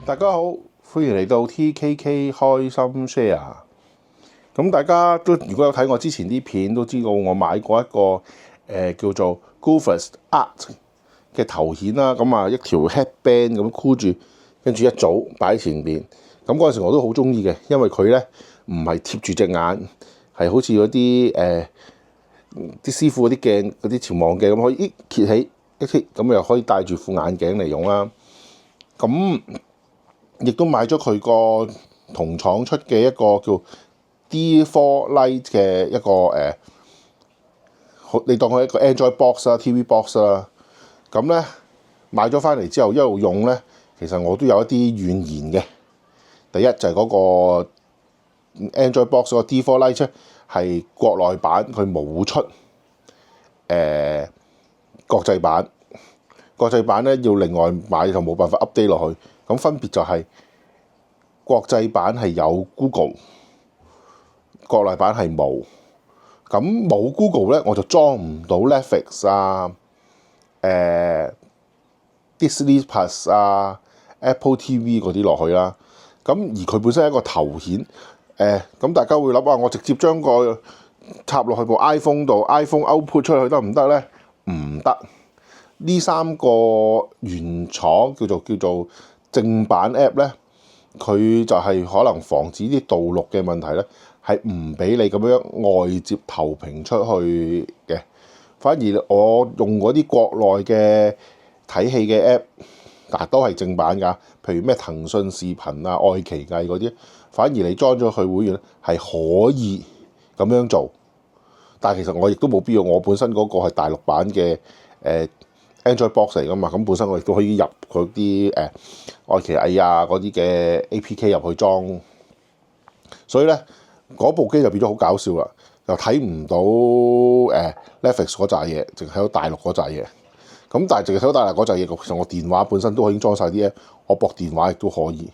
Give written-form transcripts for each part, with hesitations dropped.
大家好，歡迎嚟到 TKK 開心 share。咁大家都如果有睇我之前啲片，都知道我買過一個叫做 Goofus Art 嘅頭顯啦。咁啊一條 headband 咁箍住，跟住一組擺喺前邊。咁嗰陣時我都好中意嘅，因為佢咧唔係貼住隻眼，係好似嗰啲啲師傅嗰啲鏡嗰啲潛望鏡咁，可以揭起一揭，咁又可以戴住副眼鏡嚟用啦。咁亦都買咗佢個同廠出嘅一個叫 D4 Lite 嘅一個你當佢一個 Android box 啦、TV box 啦。咁咧買咗翻嚟之後一路用咧，其實我都有一啲怨言嘅。第一就係嗰個 Android box 個 D4 Lite 咧係國內版，佢冇出國際版。國際版咧要另外買，就冇辦法 update 落去。咁分別就係國際版係有 Google， 國內版係冇。咁冇 Google 咧，我就裝唔到 Netflix 啊、Disney Plus 啊、Apple TV 嗰啲落去啦。咁而佢本身係一個頭顯，咁大家會諗我直接將個插落去部 iPhone 度 ，iPhone output 出去得唔得咧？唔得。呢三個原廠叫做正版 app 咧，佢就係可能防止啲盜錄嘅問題咧，係唔俾你咁樣外接投屏出去嘅。反而我用嗰啲國內嘅睇戲嘅 app， 都係正版㗎。譬如咩騰訊視頻啊、愛奇藝嗰啲，反而你裝咗佢會員咧係可以咁樣做。但係其實我亦都冇必要，我本身嗰個係大陸版嘅Android box 嚟㗎嘛，咁本身我亦都可以入嗰啲愛奇藝啊嗰啲嘅 APK 入去裝，所以咧嗰部機就變咗好搞笑啦，又睇唔到Netflix 嗰扎嘢，淨係睇到大陸嗰扎嘢。咁但係淨係睇到大陸嗰扎嘢，其實我電話本身都已經裝晒啲嘢，我駁電話亦都可以。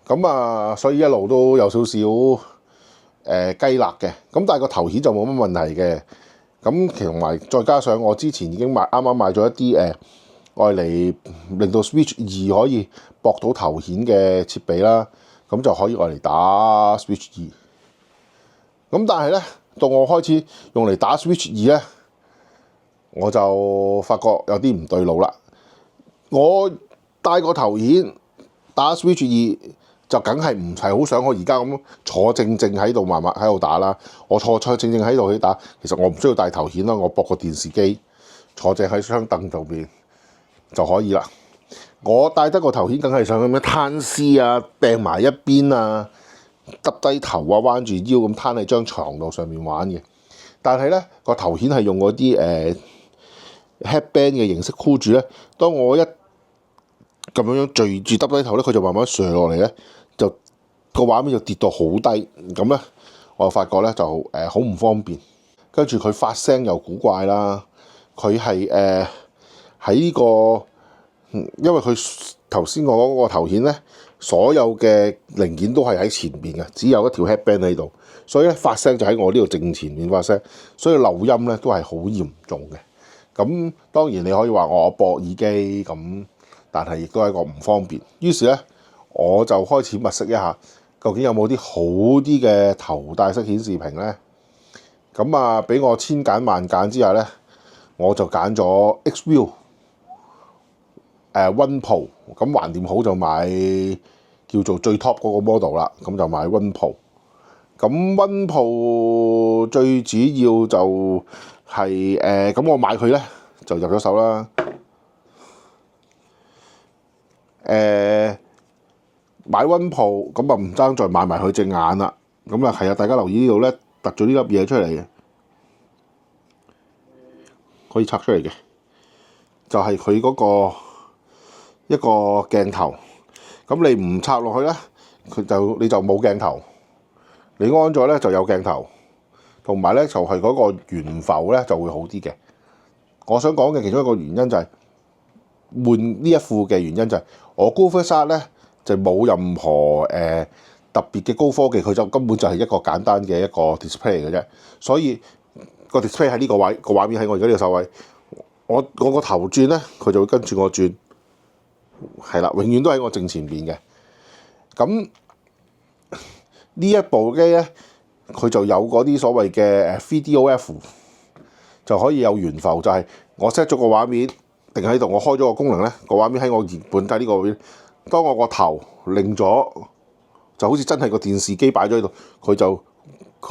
咁啊，所以一路都有少少雞肋嘅。咁但係個頭顯就冇乜問題嘅。咁同埋再加上我之前已經啱啱買咗一啲愛嚟令到 Switch 2可以駁到頭顯嘅設備啦，咁就可以愛嚟打 Switch 2。咁但係咧，到我開始用嚟打 Switch 2咧，我就發覺有啲唔對路啦。我戴個頭顯打 Switch 2。就梗係唔係好想我而家咁坐正正喺度慢慢喺度打啦。我坐正正喺度去打，其實我唔需要戴頭顯啦。我駁個電視機，坐正喺張凳度邊就可以啦。我戴得個頭顯，梗係想咁樣攤屍啊，掟埋一邊啊，耷低頭啊，彎住腰咁攤喺張床度上面玩嘅。但係咧個頭顯係用嗰啲headband 嘅形式箍住咧，當我一咁樣聚住耷低頭咧，佢就慢慢垂落嚟咧。就個畫面就跌到好低，咁咧我就發覺咧就好唔方便。跟住佢發聲又古怪啦，佢係喺呢個，因為佢頭先我講嗰個頭顯咧，所有嘅零件都係喺前邊嘅，只有一條 headband 喺度，所以咧發聲就喺我呢度正前面發聲，所以漏音咧都係好嚴重嘅。咁當然你可以話我駁耳機咁，但係亦都係一個唔方便。於是咧，我就開始物色一下，究竟有冇啲好啲嘅頭戴式顯示屏咧？咁啊，俾我千揀萬揀之下咧，我就揀咗 XView One Pro。咁橫掂好就買叫做最 top 嗰個 model 啦，咁就買 One Pro。咁 One Pro 最主要就係咁我買佢咧就入咗手啦。買 One Pro 咁啊，唔爭再買埋佢隻眼啦。咁啊係啊，大家留意呢度咧，突咗呢粒嘢出嚟嘅，可以拆出嚟嘅，就係佢嗰個一個鏡頭。咁你唔插落去咧，你就冇鏡頭。你安咗咧就有鏡頭，同埋咧就係嗰個懸浮咧就會好啲嘅。我想講嘅其中一個原因就係換呢一副嘅原因就係我 Goofus Art 咧。就冇任何特別嘅高科技，佢就根本就係一個簡單嘅一個 display 嚟嘅啫。所以個 display 喺呢個位，個畫面喺我而家呢個手位，我個頭轉咧，佢就會跟住我轉。係啦，永遠都喺我正前邊嘅。咁呢一部機咧，佢就有嗰啲所謂嘅 3DOF，就可以有懸浮，就係我 set 咗個畫面定喺度，我開咗個功能咧，個畫面喺我原本睇呢個位，當我個頭擰咗，就好似真係個電視機擺咗喺度，佢就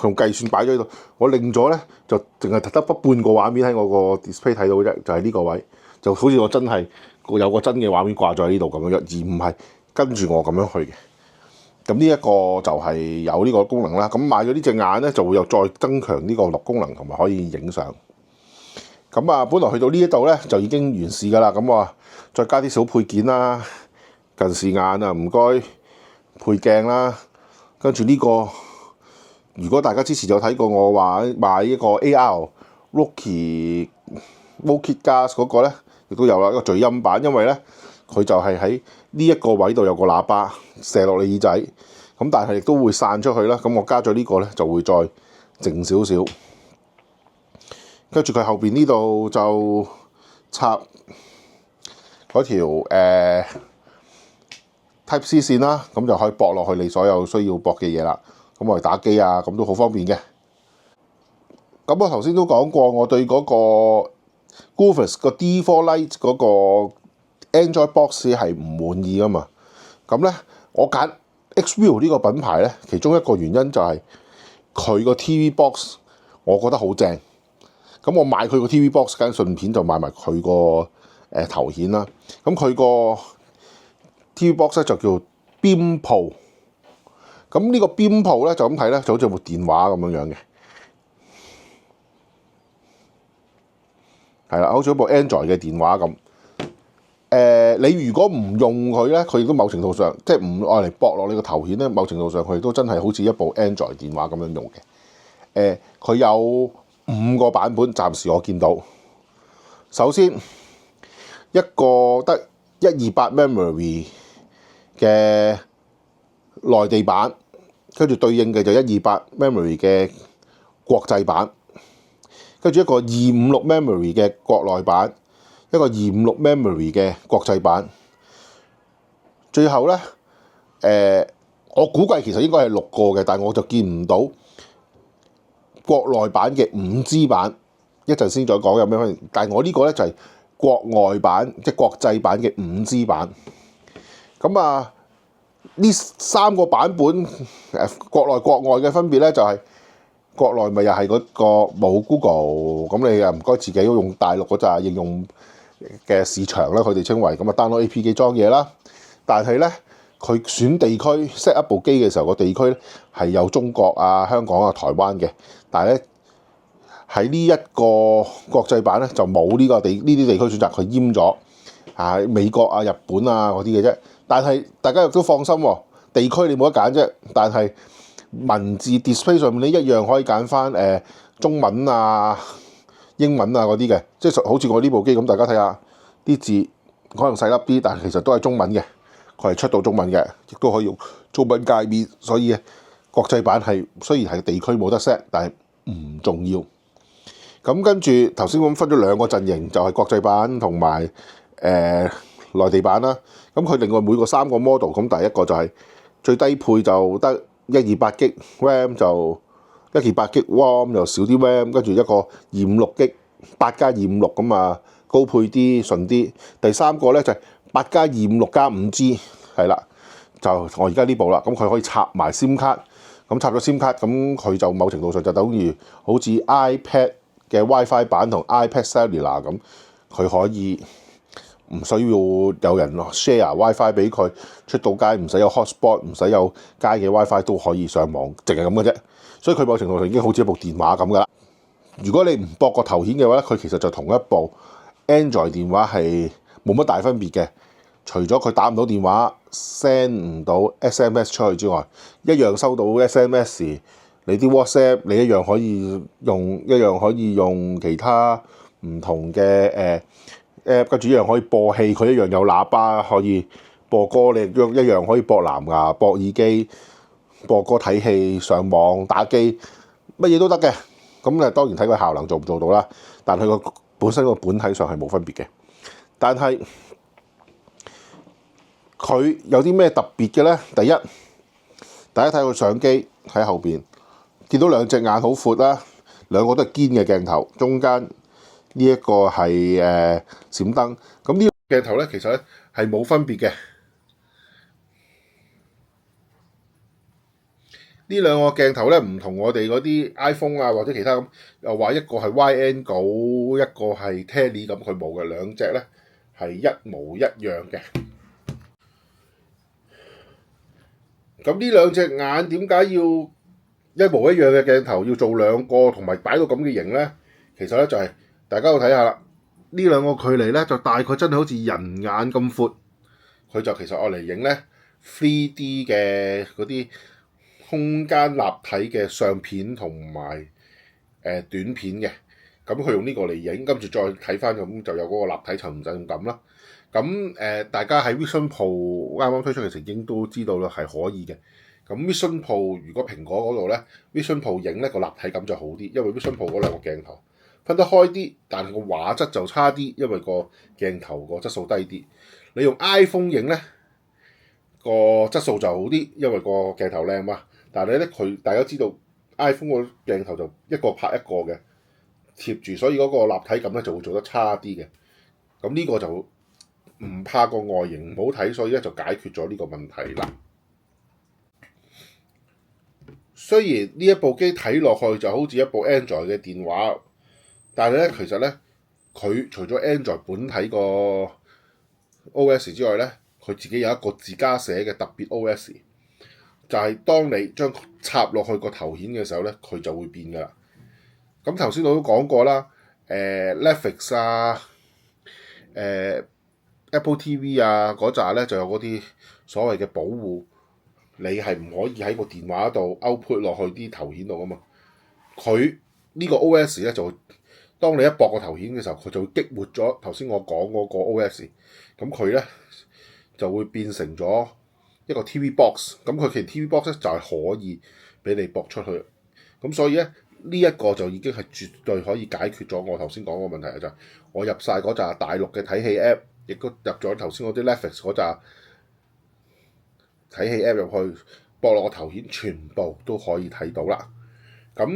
用計算擺咗喺度。我擰咗咧，就淨係得半個畫面喺我個 display 睇到啫，就係呢個位，就好似我真係有個真嘅畫面掛咗喺呢度咁樣，而唔係跟住我咁樣去嘅。咁呢一個就係有呢個功能啦。咁買咗呢隻眼咧，就會有再增強呢個錄功能同埋可以影相。咁啊，本來去到呢一度咧就已經完事㗎啦。咁啊，再加啲小配件啦，近視眼啊，唔該配鏡啦。跟住呢個，如果大家之前有睇過我話買一個 AR Rookie Glass 嗰個咧，亦都有啦，一個聚音板，因為咧佢就係喺呢一個位度有個喇叭射落你耳仔，咁但係亦都會散出去啦。咁我加咗呢個咧就會再靜少少。跟住佢後邊呢度就插嗰條Type C 線啦，咁就可以駁落去你所有需要駁嘅嘢啦。咁我哋打機啊，咁都好方便嘅。咁我頭先都講過，我對嗰個 Goofus 個 D4 Lite 嗰個 Android Box 係唔滿意㗎嘛。咁咧，我揀 XView 呢個品牌咧，其中一個原因就係佢個 TV Box 我覺得好正。咁我買佢個 TV Box，梗係順便就買埋佢個頭顯啦。咁佢個 TV Box 咧就叫 Beam Pro。咁呢個 Beam Pro咧就咁睇咧，就好似部電話咁樣嘅，係啦，好似一部 Android 嘅電話咁。你如果唔用佢咧，佢亦都某程度上即係唔愛嚟駁落你個頭顯咧，某程度上佢都真係好似一部 Android 電話咁樣用嘅。佢有5個版本，暫時我見到。首先一個得128 memory 嘅內地版，跟住對應嘅就128 memory 嘅國際版，跟住一個256 memory 嘅國內版，一個256 memory 嘅國際版。最後咧，我估計其實應該係6個嘅，但係我就見唔到國內版嘅5G 版，一陣先再講有咩分別。但係我呢個咧就係國外版，即係國際版嘅5G 版。咁啊，呢3個版本國內國外嘅分別咧，就係國內咪又係嗰個冇 Google，咁你又唔該自己用大陸嗰扎應用嘅市場啦，佢哋稱為咁啊 download APK 裝嘢啦。但係咧，佢選地區 set 一部機嘅時候，個地區係有中國啊、香港啊、台灣嘅。但係咧，喺呢一個國際版咧就冇呢啲地區選擇，佢閹咗啊美國啊、日本啊嗰啲嘅啫。但係大家亦都放心喎，地區你冇得揀啫。但係文字 display 上面你一樣可以揀翻中文啊、英文啊嗰啲嘅，即係好似我呢部機咁，大家睇下啲字可能細粒啲，但係其實都係中文嘅。佢係出到中文嘅，亦都可以用中文界面，所以國際版係雖然係地區冇得 set，但係唔重要。咁跟住頭先咁分咗2個陣營，就係國際版同埋內地版啦。咁佢另外每個3個 model，咁第一個就係最低配就得128GB RAM，就128GB ROM 又少啲 RAM，跟住一個256GB 8+256咁啊，高配啲順啲。第3個咧就係8+256加 5G， 係啦，就我而家呢部啦。咁佢可以插埋 SIM 卡，咁插咗 SIM 卡，咁佢就某程度上就等於好似 iPad 嘅 WiFi 版同 iPad Cellular 咁，佢可以唔需要有人 share WiFi 俾佢，出到街唔使有 hotspot， 唔使有街嘅 WiFi 都可以上網，淨係咁嘅啫。所以佢某程度上已經好似一部電話咁噶啦。如果你唔駁個頭顯嘅話咧，佢其實就同一部 Android 電話係冇乜大分別嘅，除咗佢打唔到電話、send 唔到 SMS 出去之外，一樣收到 SMS。你啲 WhatsApp 你一樣可以用其他唔同嘅app， 跟住一樣可以播戲，佢一樣有喇叭可以播歌，你一樣可以播藍牙、播耳機、播歌、睇戲、上網、打機，乜嘢都得嘅。咁咧當然睇佢效能做唔做到啦，但佢個本身個本體上係冇分別嘅。但係佢有啲咩特別嘅呢？第一，大家睇個相機喺後邊，見到兩隻眼好闊啦，兩個都係堅嘅鏡頭，中間呢一個係閃燈。咁呢個鏡頭呢，其實呢係冇分別嘅。呢兩個鏡頭咧唔同我哋嗰啲 iPhone 啊或者其他咁，又話一個係 wide angle，一個係 tele 咁，佢冇嘅，兩隻咧係一模一樣嘅。咁呢兩隻眼點解要一模一樣嘅鏡頭要做兩個，同埋擺到咁嘅型咧？其實咧就係大家要睇下啦，呢兩個距離咧就大概真係好似人眼咁闊，佢就其實愛嚟影咧 3D 嘅嗰啲空間立體嘅相片同埋短片嘅，咁佢用呢個嚟影，跟住再睇翻咁就有嗰個立體沉浸感啦。咁大家喺 Vision Pro 啱啱推出嘅時已經都知道啦，係可以嘅。咁 Vision Pro 如果蘋果嗰度咧 Vision Pro 影咧個立體感就好啲，因為 Vision Pro 嗰兩個鏡頭分得開啲，但係個畫質就差啲，因為個鏡頭個質素低啲。你用 iPhone 影咧個質素就好啲，因為個鏡頭靚嘛。但係咧，大家知道 iPhone 個鏡頭就一個拍一個嘅貼住，所以嗰個立體感咧就會做得差啲嘅。咁呢個就唔怕個外形唔好睇，所以咧就解決咗呢個問題啦。雖然呢一部機睇落去就好似一部 Android 嘅電話，但係咧其實咧佢除咗 Android 本體個 OS 之外咧，佢自己有一個自家寫嘅特別 OS。就係當你將插落去個頭顯嘅時候咧，佢就會變㗎啦。咁頭先我都講過啦，Netflix 啊、Apple TV 啊嗰扎咧就有嗰啲所謂嘅保護，你係唔可以喺個電話度 output 落去啲頭顯度㗎嘛。佢呢個 OS 咧就當你一駁個頭顯嘅時候，佢就會激活咗頭先我講嗰個 OS，咁佢咧就會變成咗一個 TV box，咁佢其實 TV box 咧就係可以俾你駁出去，咁所以咧呢一個就已經係絕對可以解決咗我頭先講個問題，就係我入晒嗰扎大陸嘅睇戲 app， 亦都入咗頭先嗰啲 Netflix 嗰扎睇戲 app 入去，駁落個頭顯，全部都可以睇到啦。咁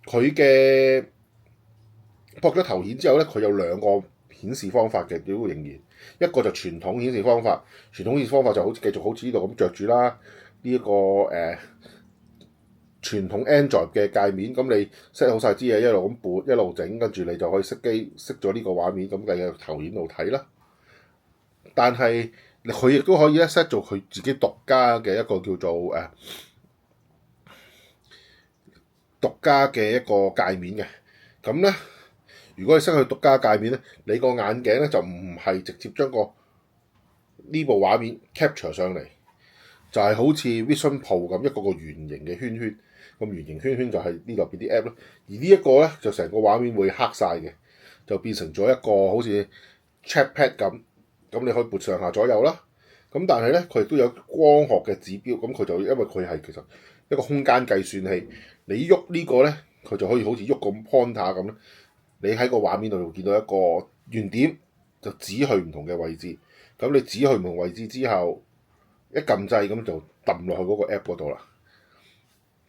佢嘅駁咗頭顯之後咧，佢有兩個顯示方法嘅，都仍然一個就傳統顯示方法，傳統顯示方法就好似繼續好似呢度咁着住啦，呢一個傳統 Android 嘅界面，咁你 set 好晒啲嘢，一路咁撥一路整，跟住你就可以熄機熄咗呢個畫面，咁繼續頭顯度睇啦。但係佢亦都可以咧 set 做佢自己獨家嘅一個叫做獨家嘅一個界面嘅，咁咧。如果你升去獨家界面咧，你個眼鏡咧就唔係直接將呢部畫面 capture 上嚟，就係好似 Vision Pro 咁一個圓形嘅圈圈，咁圓形圈圈就係呢度邊啲 app 咯。而呢一個咧就成個畫面會黑晒嘅，就變成咗一個好似 trackpad 咁，咁你可以撥上下左右啦。咁但係咧佢亦都有光學嘅指標，咁佢就因為佢係其實一個空間計算器，你喐呢個咧佢就可以好似喐個 pointer 咁咧。你喺個畫面度會見到一個圓點，就指去唔同嘅位置。咁你指去唔同位置之後，一撳掣咁就揼落去嗰個 app 嗰度啦。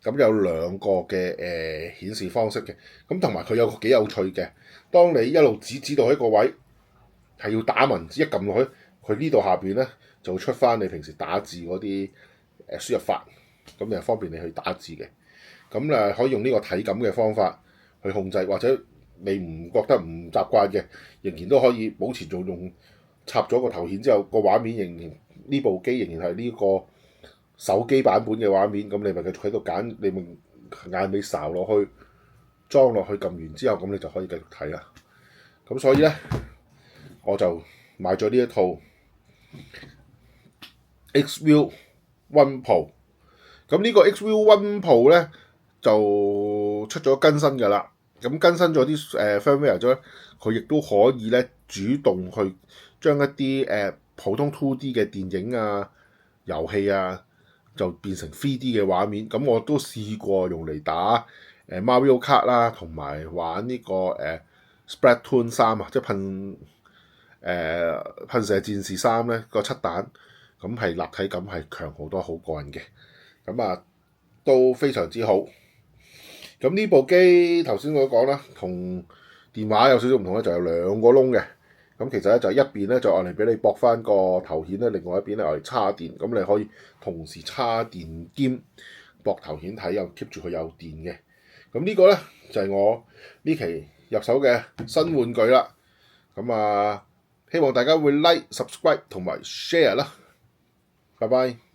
咁有兩個嘅顯示方式嘅。咁同埋佢有個幾有趣嘅，當你一路指到一個位，係要打文字，一撳落去，佢呢度下邊咧就會出翻你平時打字嗰啲輸入法，咁就方便你去打字嘅。咁可以用呢個體感嘅方法去控制，或者你唔覺得唔習慣嘅，仍然都可以保持做用插咗個頭顯之後，個畫面仍然呢部機仍然係呢個手機版本嘅畫面，咁你咪繼續喺度揀，你咪眼尾睄落去，裝落去，撳完之後，咁你就可以繼續睇啦。咁所以咧，我就買咗呢一套 Xview One Pro。咁呢個 Xview One Pro 咧就出咗更新㗎啦。咁更新咗啲firmware 咗咧，佢亦都可以咧主動去將一啲普通 2D 嘅電影啊、遊戲啊，就變成 3D 嘅畫面。咁我都試過用嚟打Mario Kart 啦，同埋玩呢個Splatoon 3啊，即係噴噴射戰士3咧個七彈，咁係立體感係強好多，好過癮嘅。咁啊都非常之好。咁呢部機頭先我講啦，同電話有少少唔同咧，就有兩個窿嘅。咁其實咧就一邊咧就愛嚟俾你駁翻個頭顯咧，另外一邊咧愛嚟叉電。咁你可以同時叉電兼駁頭顯睇，又 keep 住佢有電嘅。咁呢個咧就係我呢期入手嘅新玩具啦。咁啊，希望大家會 like、subscribe 同埋 share 啦。拜拜。